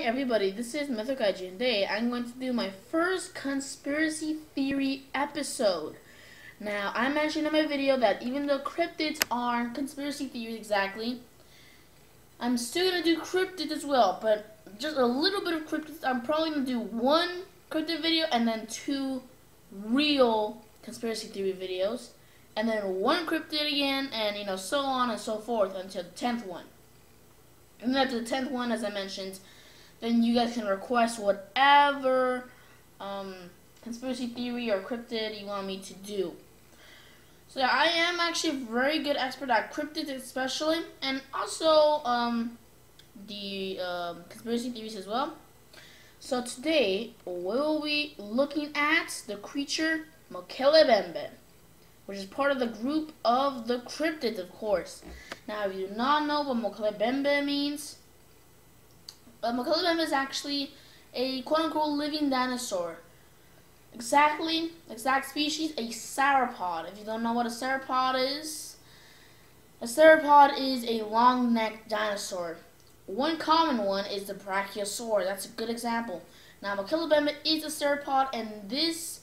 everybody, this is Mythic and today I'm going to do my first conspiracy theory episode. Now, I mentioned in my video that even though cryptids are conspiracy theories exactly, I'm still going to do cryptids as well, but just a little bit of cryptids. I'm probably going to do one cryptid video and then two real conspiracy theory videos, and then one cryptid again, and so on and so forth until the 10th one. And then after the 10th one, as I mentioned, then you guys can request whatever conspiracy theory or cryptid you want me to do. So I am actually a very good expert at cryptids especially, and also the conspiracy theories as well. So today, we'll be looking at the creature Mokele-mbembe, which is part of the group of the cryptids, of course. Now, if you do not know what Mokele-mbembe means, Mokele-mbembe is actually a quote-unquote living dinosaur. Exact species, a sauropod. If you don't know what a sauropod is a long-necked dinosaur. One common one is the Brachiosaur. That's a good example. Now, Mokele-mbembe is a sauropod, and this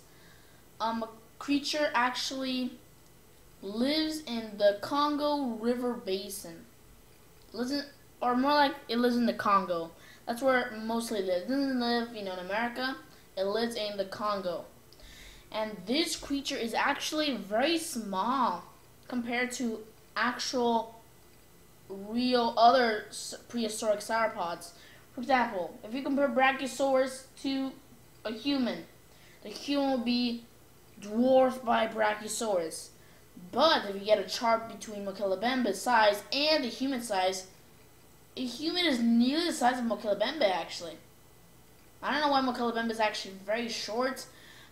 creature actually lives in the Congo River Basin. Or more like it lives in the Congo. That's where it mostly lives. It doesn't live, in America. It lives in the Congo. And this creature is actually very small compared to actual real other prehistoric sauropods. For example, if you compare Brachiosaurus to a human, the human will be dwarfed by Brachiosaurus. But if you get a chart between Mokele-mbembe's size and the human size, a human is nearly the size of Mokele-mbembe, actually. I don't know why Mokele-mbembe is actually very short.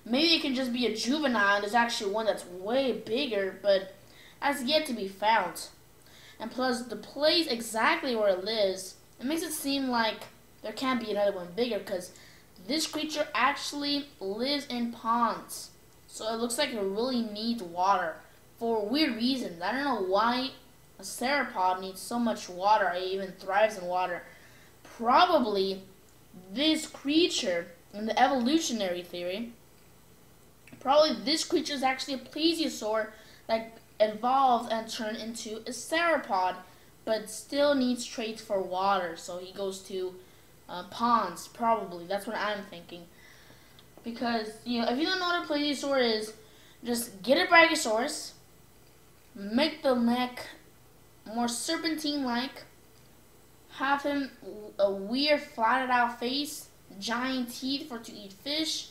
Maybe it can just be a juvenile and there's actually one that's way bigger, but that's yet to be found. And plus, the place exactly where it lives, it makes it seem like there can't be another one bigger, because this creature actually lives in ponds. So it looks like it really needs water for weird reasons. I don't know why a sauropod needs so much water. It even thrives in water. Probably this creature, in the evolutionary theory, this creature is actually a plesiosaur that evolved and turned into a sauropod, but still needs traits for water. So he goes to ponds, probably. That's what I'm thinking. Because, if you don't know what a plesiosaur is, just get a Brachiosaurus, make the neck more serpentine-like, have him a weird flattened out face, giant teeth to eat fish,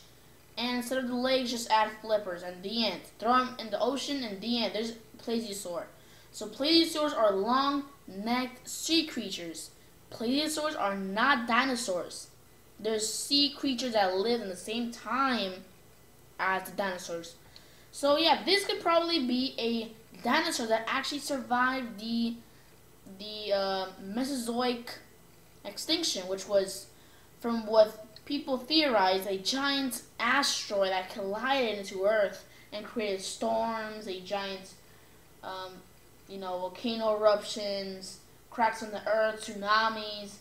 and instead of the legs, just add flippers, and the end. Throw him in the ocean, and the end. There's plesiosaur. So plesiosaurs are long-necked sea creatures. Plesiosaurs are not dinosaurs. They're sea creatures that live in the same time as the dinosaurs. So yeah, this could probably be a dinosaur that actually survived the Mesozoic extinction, which was, from what people theorize, a giant asteroid that collided into Earth and created storms, a giant, volcano eruptions, cracks in the Earth, tsunamis,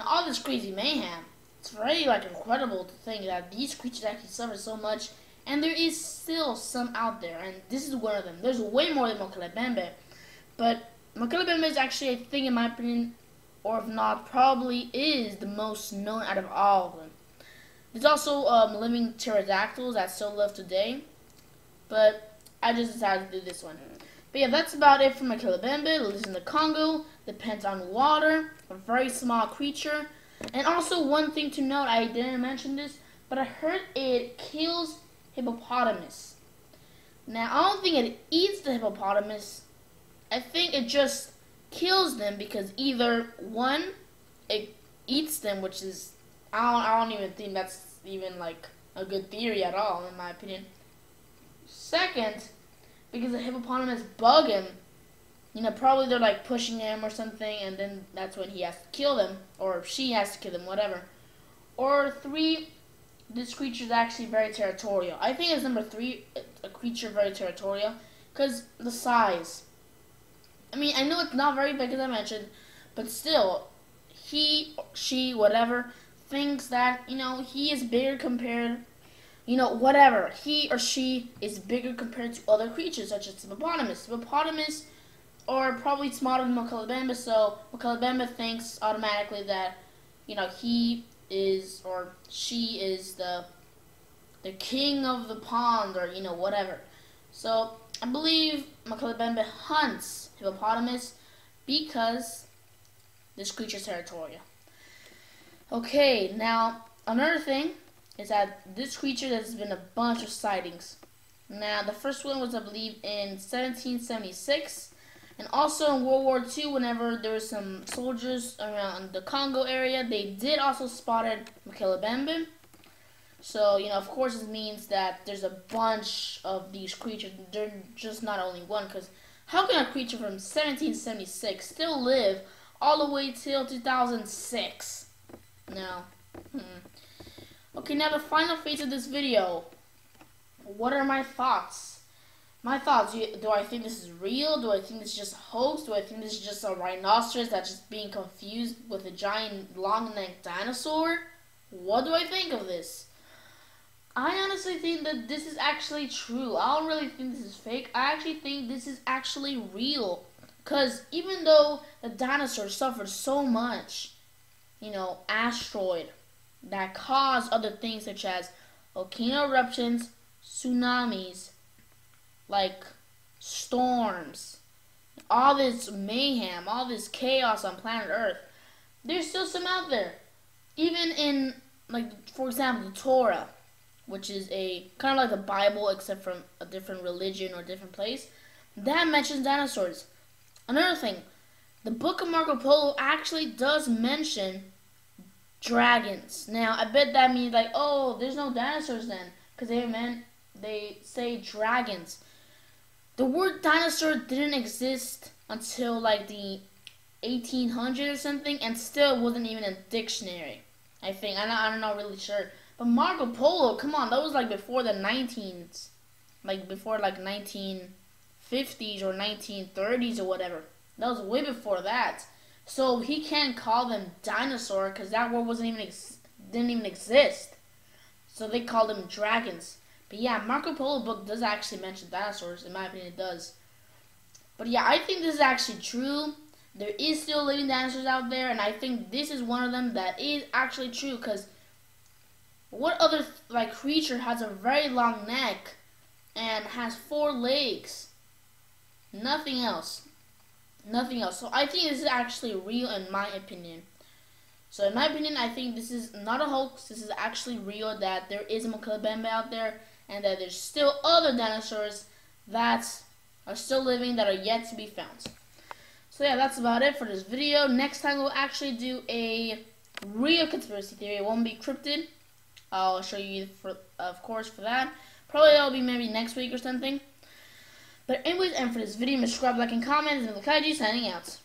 all this crazy mayhem. It's very incredible to think that these creatures actually suffer so much, and there is still some out there, and this is one of them. There's way more than Mokele-mbembe, but Mokele-mbembe is actually, I think, in my opinion, or if not, probably is the most known out of all of them. There's also living pterodactyls that still live today, but I just decided to do this one. But yeah, that's about it for Mokele-mbembe. It lives in the Congo, depends on water, a very small creature. And also, one thing to note, I didn't mention this, but I heard it kills hippopotamus. Now, I don't think it eats the hippopotamus. I think it just kills them because either, one, it eats them, which is, I don't even think that's even a good theory at all, in my opinion. Second, because the hippopotamus bug him, probably they're pushing him or something, and then that's when he has to kill them, or she has to kill them, whatever. Or three, this creature is actually very territorial. I think it's number three, a creature very territorial, because the size. I mean, I know it's not very big as I mentioned, but still, he, she, whatever, thinks that, he is bigger compared, whatever. He or she is bigger compared to other creatures, such as hippopotamus. Hippopotamus are probably smaller than Mokele-mbembe, so Mokele-mbembe thinks automatically that, he is or she is the king of the pond, or, whatever. So, I believe Mokele-mbembe hunts hippopotamus because this creature is territorial. Okay, now, another thing is that this creature, there's been a bunch of sightings. Now, the first one was, I believe, in 1776, and also in World War II, whenever there were some soldiers around the Congo area, they did also spotted Mokele-mbembe. So, of course, it means that there's a bunch of these creatures. They're just not only one, because how can a creature from 1776 still live all the way till 2006? No. Okay, now the final phase of this video. What are my thoughts? My thoughts, do I think this is real? Do I think this is just a hoax? Do I think this is just a rhinoceros that's just being confused with a giant long-necked dinosaur? What do I think of this? I honestly think that this is actually true. I don't really think this is fake. I actually think this is actually real. Because even though the dinosaurs suffered so much, asteroid that caused other things such as volcano eruptions, tsunamis, like storms, all this mayhem, all this chaos on planet Earth, there's still some out there. Even in, for example, the Torah, which is a kind of like the Bible except from a different religion or different place, that mentions dinosaurs. Another thing, the book of Marco Polo actually does mention dragons. Now, I bet that means there's no dinosaurs then, because they say dragons. The word dinosaur didn't exist until the 1800s or something, and still wasn't even in a dictionary. I think I'm not really sure. But Marco Polo, come on, that was before the 19s, before 1950s or 1930s or whatever. That was way before that. So he can't call them dinosaur because that word didn't even exist. So they called them dragons. But yeah, Marco Polo book does actually mention dinosaurs. In my opinion, it does. But yeah, I think this is actually true. There is still living dinosaurs out there, and I think this is one of them that is actually true. Because what other creature has a very long neck and has 4 legs? Nothing else. Nothing else. So I think this is actually real in my opinion. So in my opinion, I think this is not a hoax. This is actually real, that there is a Mokele-mbembe out there, and that there's still other dinosaurs that are still living that are yet to be found. So yeah, that's about it for this video. Next time we'll actually do a real conspiracy theory. It won't be cryptid. I'll show you, of course, for that. Probably that'll be maybe next week or something. But anyways, and for this video, subscribe, like, and comment. This is Kaiji signing out.